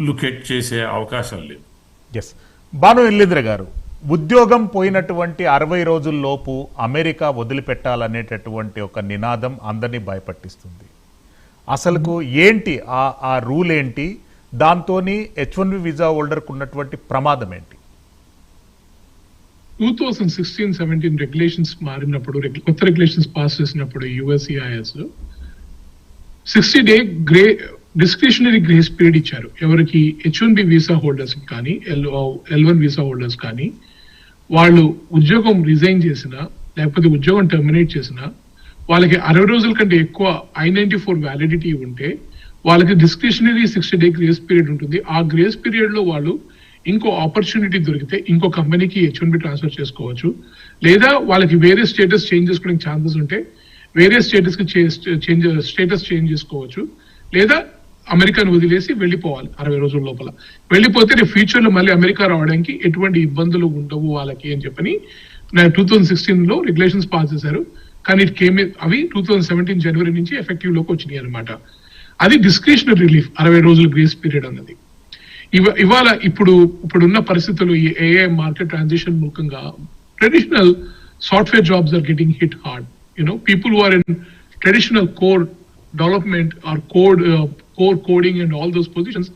Look at చేసే అవకాశం లేదు. ఎస్, భాను ఇల్లేంద్ర గారు, ఉద్యోగం పోయినటువంటి 60 రోజుల్లోపు అమెరికా వదిలిపెట్టాలనేటటువంటి ఒక నినాదం అందరినీ భయపట్టిస్తుంది. అసలుకు ఏంటి ఆ రూల్ ఏంటి, దాంతో H1B వీసా హోల్డర్కు ఉన్నటువంటి ప్రమాదం ఏంటి? 2016-17 రెగ్యులేషన్స్ మారినప్పుడు, కొత్త రెగ్యులేషన్స్ పాస్ చేసినప్పుడు USCIS 60-day discretionary grace period ఇచ్చారు. ఎవరికి? H1B వీసా హోల్డర్స్ కానీ L1 వీసా హోల్డర్స్ కానీ వాళ్ళు ఉద్యోగం రిజైన్ చేసినా లేకపోతే ఉద్యోగం టర్మినేట్ చేసినా వాళ్ళకి 60 రోజుల కంటే ఎక్కువ I-94 వ్యాలిడిటీ ఉంటే వాళ్ళకి డిస్క్రిషనరీ 60-day గ్రేస్ పీరియడ్ ఉంటుంది. ఆ గ్రేస్ పీరియడ్ లో వాళ్ళు ఇంకో ఆపర్చునిటీ దొరికితే ఇంకో కంపెనీకి H1B ట్రాన్స్ఫర్ చేసుకోవచ్చు, లేదా వాళ్ళకి వేరే స్టేటస్ చేంజ్ చేసుకోవడానికి ఛాన్సెస్ ఉంటే వేరే స్టేటస్ కి స్టేటస్ చేంజ్ చేసుకోవచ్చు, లేదా అమెరికాను వదిలేసి వెళ్ళిపోవాలి 60 రోజుల లోపల. వెళ్ళిపోతే రేపు ఫ్యూచర్ లో మళ్ళీ అమెరికా రావడానికి ఎటువంటి ఇబ్బందులు ఉండవు వాళ్ళకి అని చెప్పని 2016 లో రెగ్యులేషన్స్ పాస్ చేశారు. కానీ అవి 2017 జనవరి నుంచి ఎఫెక్టివ్ లోకి వచ్చినాయి అనమాట. అది డిస్క్రిషనరీ రిలీఫ్, 60 రోజుల గ్రేస్ పీరియడ్ అన్నది. ఇవాళ ఇప్పుడున్న పరిస్థితుల్లో ఈ ఏఐ మార్కెట్ ట్రాన్సిషన్ మూలంగా traditional software jobs are getting hit hard. People who are in traditional core development or core coding and all those positions,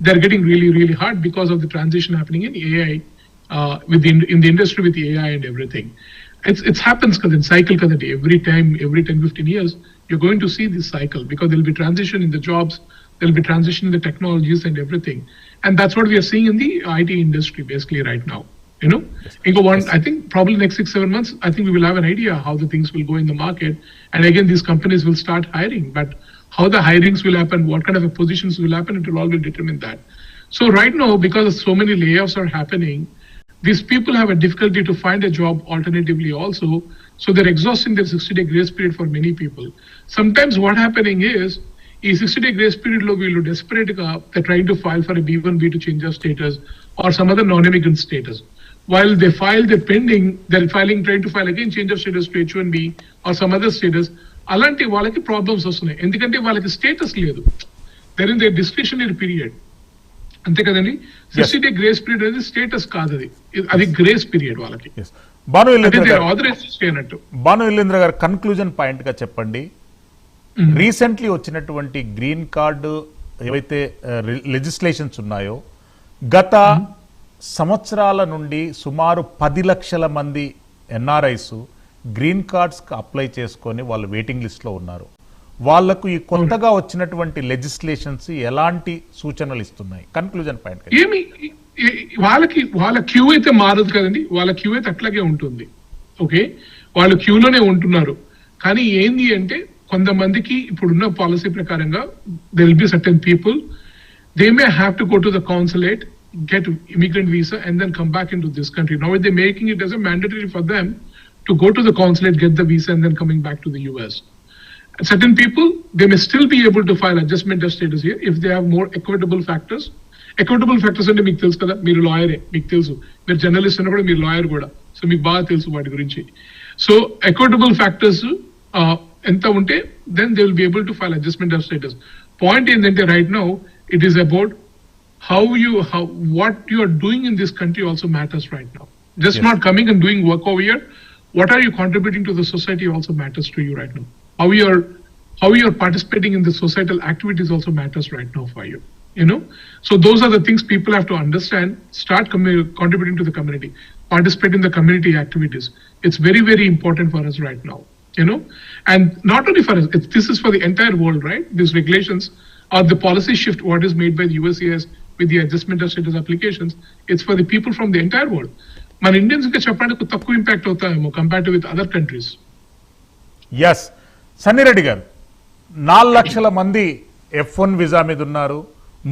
they're getting really, really hard because of the transition happening in AI, in the industry with AI and everything. It happens in cycle every 10-15 years, you're going to see this cycle because there'll be transition in the jobs, there'll be transition in the technologies and everything. And that's what we are seeing in the IT industry basically right now. I think probably next 6-7 months, I think we will have an idea how the things will go in the market. And again, these companies will start hiring, but how the hirings will happen, what kind of positions will happen, it will all will determine that. So right now, because so many layoffs are happening, these people have a difficulty to find a job alternatively also. So they're exhausting their 60-day grace period for many people. Sometimes what happening is, ఈ 60-day grace period లో వీళ్ళు desperate గా they're trying to file for a B1B to change their status or some other non-immigrant status. While they file, they're pending, they're trying to file again change of status to H1B or some other status. అలాంటి వాళ్ళకి problems వస్తున్నాయి, ఎందుకంటే వాళ్ళకి status లేదు, they're in the discretionary period. అంతే కదండి, 60-day grace period అనేది status కాదు, అది గ్రేస్ పీరియడ్ వాళ్ళకి. భాను ఇల్లేంద్ర గారు, కన్క్లూజన్ పాయింట్ గా చెప్పండి. రీసెంట్లీ వచ్చినటువంటి గ్రీన్ కార్డు ఏవైతే లెజిస్లేషన్స్ ఉన్నాయో, గత సంవత్సరాల నుండి సుమారు 10 లక్షల మంది ఎన్ఆర్ఐస్ గ్రీన్ కార్డ్స్కి అప్లై చేసుకొని వాళ్ళు వెయిటింగ్ లిస్ట్లో ఉన్నారు. వాళ్లకు ఈ కొత్తగా వచ్చినటువంటి లెజిస్లేషన్స్ ఎలాంటి సూచనలు ఇస్తున్నాయి? Conclusion point. వాళ్ళ క్యూ అయితే మారదు కదండి, వాళ్ళ క్యూ అయితే అట్లాగే ఉంటుంది. ఓకే, వాళ్ళు క్యూలోనే ఉంటున్నారు. కానీ ఏంది అంటే కొంతమందికి ఇప్పుడున్న పాలసీ ప్రకారంగా there will be certain people, they may have to go to the consulate, get immigrant visa and then come back into this country. Now they're making it as a mandatory for them to go to the consulate, get the visa and then coming back to the US. Certain people, they may still be able to file adjustment of status here if they have more equitable factors. Equitable factors అంటే మీకు తెలుసు కదా, మీరు లాయరే, మీకు తెలుసు, మీరు journalist అన్న కూడా మీరు లాయర్ కూడా, సో మీకు బాగా తెలుసు వాటి గురించి. సో ఎక్విటబుల్ ఫ్యాక్టర్స్ ఎంత ఉంటే then they will be able to file adjustment of status. Point ఏంటంటే right now it is about what you are doing in this country also matters right now. Just not coming and doing work over here. What are you contributing to the society also matters to you right now. How you are participating in the societal activities also matters right now for you. So those are the things people have to understand. Start contributing to the community, participate in the community activities. It's very, very important for us right now. And not only for us, this is for the entire world, right? These regulations or the policy shift what is made by the USCIS with the adjustment of status applications, it's for the people from the entire world. మన Indians కి చెప్పడానికి తక్కువ impact అవుతాయేమో compared with other countries. Yes, Sannireddy garu, 4 లక్షల మంది F1 visa మీద ఉన్నారు,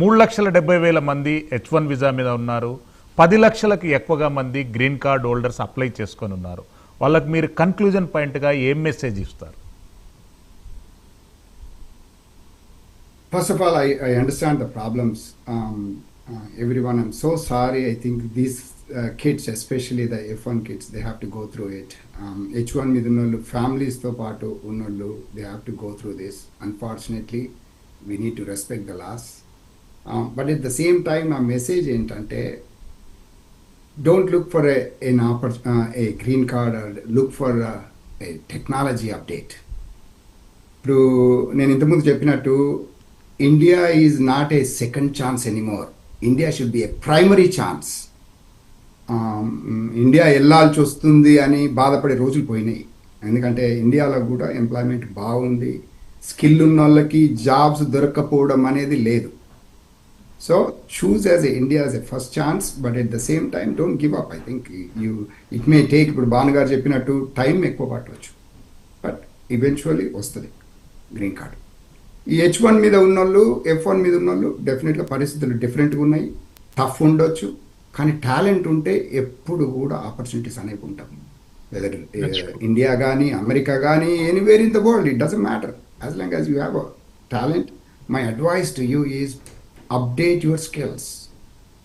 3,70,000 మంది H1 వీసా మీద ఉన్నారు, 10 లక్షలకు ఎక్కువగా మంది గ్రీన్ కార్డ్ హోల్డర్స్ అప్లై చేసుకొని ఉన్నారు. వాళ్ళకి మీరు కన్క్లూజన్ పాయింట్గా ఏం మెసేజ్ ఇస్తారు? First of all, I understand the problems. Everyone, I'm so sorry. I think these kids, especially the F1 kids, they have to go through it. H1 మీద ఉన్నోళ్ళు, families తో పాటు ఉన్నోళ్ళు, they have to go through this. Unfortunately, we need to respect the laws. But at the same time నా message ఏంటంటే don't look for a green card or look for a technology update. ఇప్పుడు నేను ఇంతకుముందు చెప్పినట్టు India is not a second chance anymore. India should be a primary chance. India వెళ్ళాల్సి వస్తుంది అని బాధపడే రోజులు పోయినాయి. ఎందుకంటే ఇండియాలో కూడా ఎంప్లాయ్మెంట్ బాగుంది, స్కిల్ ఉన్న వాళ్ళకి జాబ్స్ దొరక్కపోవడం అనేది లేదు. So choose India as a first chance, but at the same time don't give up. I think it may take, ఇప్పుడు భానుగారు చెప్పినట్టు టైం ఎక్కువ పట్టవచ్చు, బట్ ఈవెన్చువల్లీ వస్తుంది గ్రీన్ కార్డ్. ఈ H1 మీద ఉన్నోళ్ళు, F1 మీద ఉన్నోళ్ళు డెఫినెట్గా పరిస్థితులు డిఫరెంట్గా ఉన్నాయి, టఫ్ ఉండొచ్చు, కానీ టాలెంట్ ఉంటే ఎప్పుడు కూడా ఆపర్చునిటీస్ అనేవి ఉంటాయి. వెదర్ ఇండియా కానీ అమెరికా కానీ anywhere in the world, it doesn't matter as long as you have a talent. My advice to you is update your skills.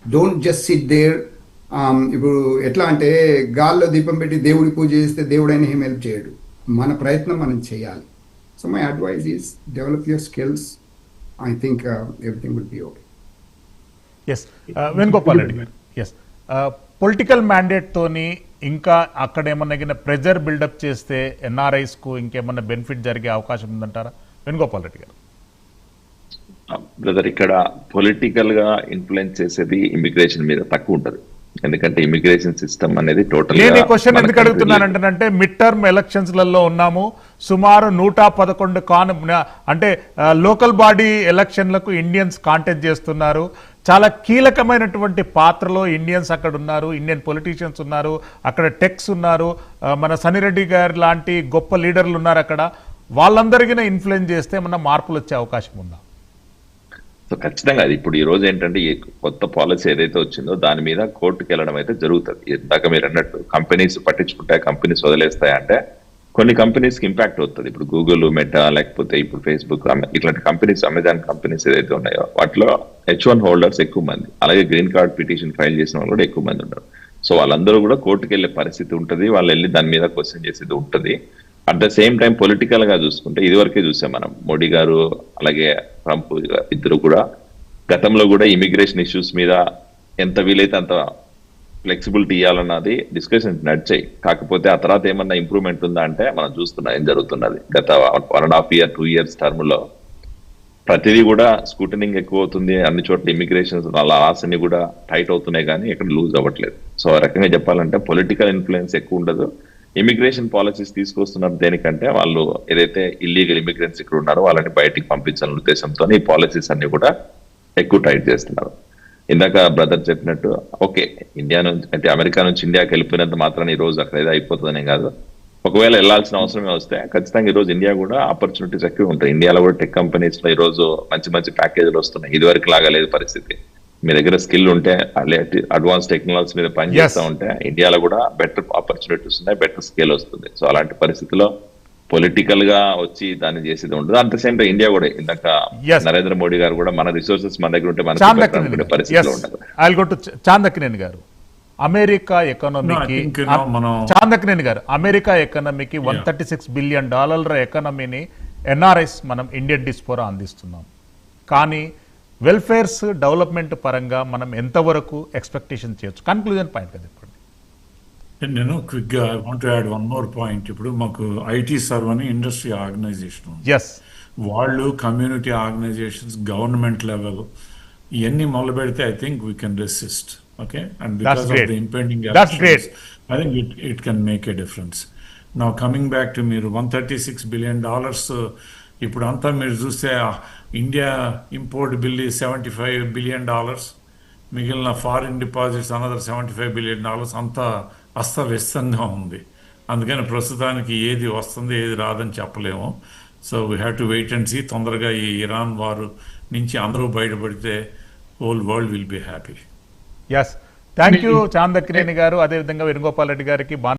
Don't just sit there. ఇప్పుడు ఎట్లా అంటే గాల్లో దీపం పెట్టి దేవుడి పూజ చేస్తే దేవుడైనా ఏం హెల్ప్ చేయడు. మన ప్రయత్నం మనం చేయాలి. So my advice is develop your skills. I think everything will be okay. Yes, Venugopal Reddy గారు, ఎస్, పొలిటికల్ మ్యాండేట్ తోని ఇంకా అక్కడ ఏమన్నా ప్రెజర్ బిల్డప్ చేస్తే ఎన్ఆర్ఐస్కు ఇంకేమన్నా బెనిఫిట్ జరిగే అవకాశం ఉందంటారా వేణుగోపాల్ రెడ్డి గారు? బ్రదర్, ఇక్కడ పొలిటికల్ గా ఇన్ఫ్లుయెన్స్ చేసేది ఇమిగ్రేషన్ మీద తక్కువ ఉంటది. ఎందుకంటే ఇమిగ్రేషన్ సిస్టమ్ అనేది టోటల్. నేను ఈ క్వశ్చన్ ఎందుకు అడుగుతున్నానంటే మిడ్ టర్మ్ ఎలక్షన్స్ లలో ఉన్నాము. సుమారు 111 అంటే లోకల్ బాడీ ఎలక్షన్లకు ఇండియన్స్ కాంటెస్ట్ చేస్తున్నారు. చాలా కీలకమైనటువంటి పాత్రలో ఇండియన్స్ అక్కడ ఉన్నారు, ఇండియన్ పొలిటీషియన్స్ ఉన్నారు, అక్కడ టెక్స్ ఉన్నారు, మన సనిరెడ్డి గారు లాంటి గొప్ప లీడర్లు ఉన్నారు అక్కడ. వాళ్ళందరికీ ఇన్ఫ్లుయెన్స్ చేస్తే ఏమన్నా మార్పులు వచ్చే అవకాశం ఉందా? సో ఖచ్చితంగా అది ఇప్పుడు ఈ రోజు ఏంటంటే ఈ కొత్త పాలసీ ఏదైతే వచ్చిందో దాని మీద కోర్టుకు వెళ్ళడం అయితే జరుగుతుంది. ఇందాక మీరు అన్నట్టు కంపెనీస్ పట్టించుకుంటాయి, కంపెనీస్ వదిలేస్తాయంటే కొన్ని కంపెనీస్కి ఇంపాక్ట్ అవుతుంది. ఇప్పుడు గూగుల్, మెటా, లేకపోతే ఇప్పుడు ఫేస్బుక్, ఇట్లాంటి కంపెనీస్, అమెజాన్ కంపెనీస్ ఏదైతే ఉన్నాయో వాటిలో H1 హోల్డర్స్ ఎక్కువ మంది, అలాగే గ్రీన్ కార్డ్ పిటిషన్ ఫైల్ చేసిన వాళ్ళు కూడా ఎక్కువ మంది ఉంటారు. సో వాళ్ళందరూ కూడా కోర్టుకు వెళ్ళే పరిస్థితి ఉంటుంది, వాళ్ళు వెళ్ళి దాని మీద క్వశ్చన్ చేసేది ఉంటుంది. At the same time political గా చూసుకుంటే ఇదివరకే చూసాం మనం, మోడీ గారు అలాగే ట్రంప్ ఇద్దరు కూడా గతంలో కూడా ఇమిగ్రేషన్ ఇష్యూస్ మీద ఎంత వీలైతే అంత ఫ్లెక్సిబిలిటీ ఇవ్వాలన్నది డిస్కషన్స్ నడిచాయి. కాకపోతే ఆ తర్వాత ఏమన్నా ఇంప్రూవ్మెంట్ ఉందా అంటే మనం చూస్తున్నాం ఏం జరుగుతున్నది. గత 1.5 year 2 years టర్మ్ లో ప్రతిదీ కూడా స్కూటనింగ్ ఎక్కువ అవుతుంది, అన్ని చోట్ల ఇమిగ్రేషన్ లాస్ అన్ని కూడా టైట్ అవుతున్నాయి కానీ ఎక్కడ లూజ్ అవ్వట్లేదు. సో ఆ రకంగా చెప్పాలంటే పొలిటికల్ ఇన్ఫ్లుయెన్స్ ఎక్కువ ఉండదు. ఇమిగ్రేషన్ పాలసీస్ తీసుకొస్తున్నారు దేనికంటే వాళ్ళు ఏదైతే ఇల్లీగల్ ఇమిగ్రెంట్స్ ఇక్కడ ఉన్నారో వాళ్ళని బయటికి పంపించాలనే ఉద్దేశంతో ఈ పాలసీస్ అన్ని కూడా ఎక్కువ టైట్ చేస్తున్నారు. ఇందాక బ్రదర్ చెప్పినట్టు ఓకే, ఇండియా నుంచి అంటే అమెరికా నుంచి ఇండియాకి వెళ్ళిపోయినంత మాత్రం ఈ రోజు అక్కడ ఏదో అయిపోతుందనే కాదు. ఒకవేళ వెళ్లాల్సిన అవసరమే వస్తే ఖచ్చితంగా ఈ రోజు ఇండియా కూడా ఆపర్చునిటీస్ ఎక్కువ ఉంటాయి. ఇండియాలో కూడా టెక్ కంపెనీస్ లో ఈ రోజు మంచి మంచి ప్యాకేజీలు వస్తున్నాయి. ఇదివరకు లాగా లేదు పరిస్థితి. మీ దగ్గర స్కిల్ ఉంటే అడ్వాన్స్ టెక్నాలజీస్ మీద పనిచేస్తూ ఉంటే ఇండియాలో కూడా బెటర్ ఆపర్చునిటీస్ ఉన్నాయి, బెటర్ స్కేల్ వస్తుంది. సో అలాంటి పరిస్థితిలో పొలిటికల్ గా వచ్చి దాన్ని చేసేది ఉంటుంది. అంత సేమ్ టైం ఇండియా కూడా ఇందాక నరేంద్ర మోడీ గారు కూడా మన రిసోర్సెస్ మన దగ్గర ఉంటే మన పరిస్థితిలో ఉండదు. చాందకినేని గారు, అమెరికా ఎకానమీకి చాందకినేని గారు అమెరికా ఎకానమీకి $136 బిలియన్ ఎకానమీని ఎన్ఆర్ఐస్ మనం ఇండియన్ డిస్పోరా అందిస్తున్నాం. కానీ వెల్ఫేర్స్ డెవలప్మెంట్ పరంగా మనం ఎంతవరకు ఎక్స్పెక్టేషన్ చేయొచ్చు? కన్క్లూజన్ పాయింట్ కదా చెప్పండి. నేను క్విక్గా I want to add one more point. ఇప్పుడు మాకు ఐటీ సర్వ్ అని ఇండస్ట్రీ ఆర్గనైజేషన్ ఉంది. ఎస్, వాళ్ళు కమ్యూనిటీ ఆర్గనైజేషన్స్, గవర్నమెంట్ లెవెల్ ఇవన్నీ మొదలు పెడితే I think we can resist. Okay, and because of the impending elections I think it can make a difference. Now coming back to మీరు $136 billion ఇప్పుడు అంతా మీరు చూస్తే ఇండియా ఇంపోర్ట్ బిల్ $75 బిలియన్, మిగిలిన foreign deposits another $75 billion, అంతా అస్తవ్యస్తంగా ఉంది. అందుకని ప్రస్తుతానికి ఏది వస్తుంది ఏది రాదని చెప్పలేము. So we have to wait and see. తొందరగా ఈ ఇరాన్ వారు నుంచి అందరూ బయటపడితే whole world will be happy. Yes, thank you Chandakineni garu, అదేవిధంగా వేణుగోపాల్ రెడ్డి గారికి.